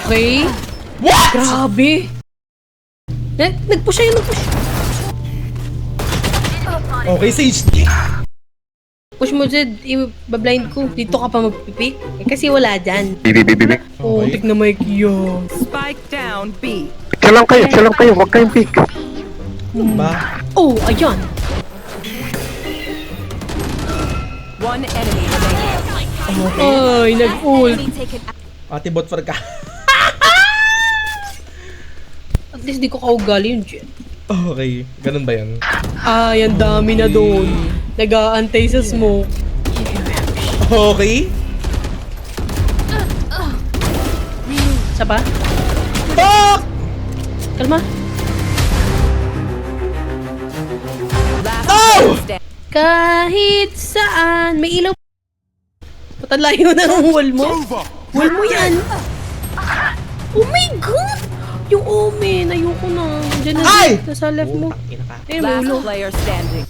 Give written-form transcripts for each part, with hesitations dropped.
Okay. What? Grabe. Nag-push siya yun, nag-push. Okay, Sage. Push mo, Zed. I-blind ko. Dito ka pa magpipik. Eh, kasi wala dyan. Bibibibibik. Oh, Okay. tik na mic yun. Spike down B. Chill lang kayo, huwag kayong pick. Ba? Oh, ayan. One enemy remaining. Ay, nag-ult. Ate bot for ka. At least di ko kaugali yun, Jen. Okay, ganun ba yan? Ay, ang dami na doon. Nag-aantay sa smoke. Okay. Isa pa? Fuck! Kalma. Last No! player standing. Kahit saan. May ilaw. Patalayo na ng wall mo. Wall mo yan. Oh my God! Yung omen. Ayoko na. Diyan na. Ay! Nasa left mo. Ina ka. Eh, may Last ulo. player standing.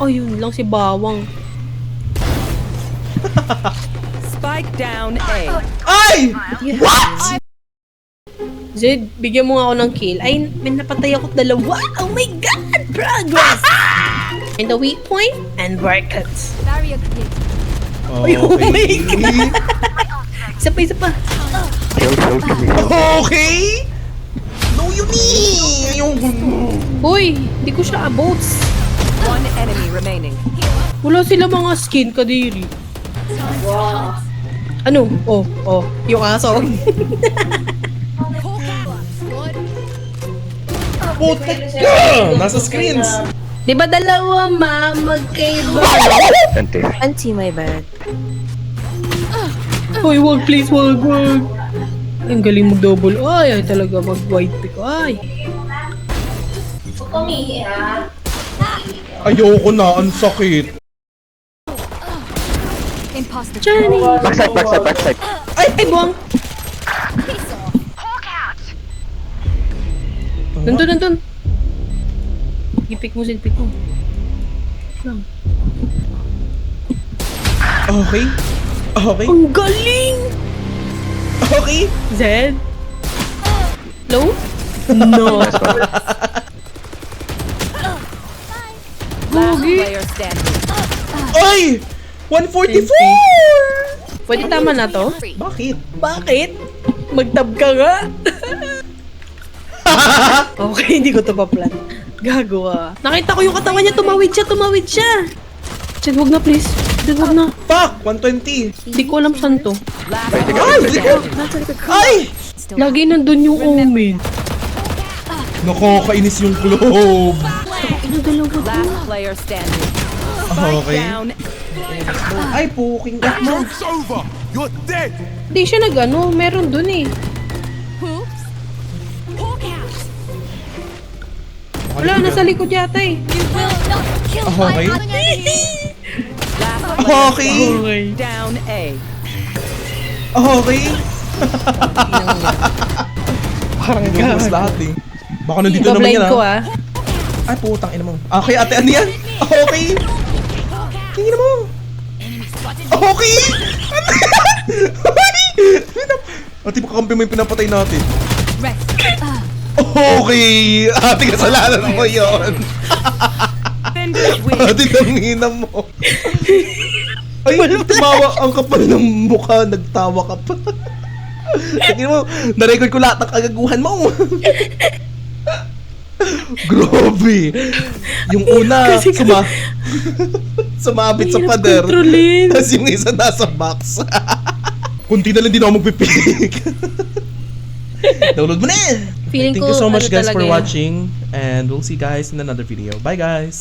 Oh, yun lang si Bawang. Spike down A. Ay! Yes. What? Zed, bigyan mo nga ako ng kill. Ay, may napatay ako dalawa. Oh my God! Progress! And the weak point, and workouts. Okay. Isa pa, isa pa. Chill kami. Okay! No, you need! Uy, hindi ko siya aboats. One enemy remaining. Wala sila mga skin, kadiri. Ano? Oh, yung aso. Putek ka! Nasa screens. Di ba dalawa magkaiba? Ante. Anti my bad. Uy, wag please, wag. Ang galing mo double. Ay, talaga mag-white pick. Ay. Ayoko na, ang sakit. Johnny. Backside. Ay, buwang. Nandun. Ipik mo, pick mo. Lang. Okay. Okay. Ang galing! Okay. Zed? Low? No. Last Gogi. player standing. Ay! 144! Pwede tama na to? Bakit? Bakit? Magtab ka nga. Okay, hindi ko to pa-plan. Gago ah. Nakita ko yung katawan niya, tumawid siya. Jen, wag na please. Jen, wag na. Fuck! 120! Hindi ko alam saan to. Last Ay! Likod! Ay! Lagi nandun yung omen. Nakakainis yung globe. Ano dalawa? last player standing. Okay. Down. Ay, puking gat mo. Joke's over! You're dead! Hindi siya nag-ano, meron dun eh. Wala, nasa likod yata eh. Okay. Last Okay. down A. Okay. Parang gagawin lahat eh. Baka nandito naman Iba-blind yan ko ah. ah. Ay, putang ina mo. Okay, ate, ano yan? Okay. Tingin mo. Okay. Ate, kakampi mo yung pinapatay natin. Okay. Ate, kasalanan mo yun. Defenders win. Ate, tangina mo. Ay, tumawa ang kapal ng mukha. Nagtawa ka pa. Tingin mo, na-record ko lahat ng kagaguhan mo. Grabe. Yung una, sumabit sa Hirap pader. kontrolin. Tapos yung isa nasa box. Kunti na lang din ako magpipick. Download mo na eh. Feeling Thank ko, you so much ano guys for talaga yun. watching. And we'll see you guys in another video. Bye guys.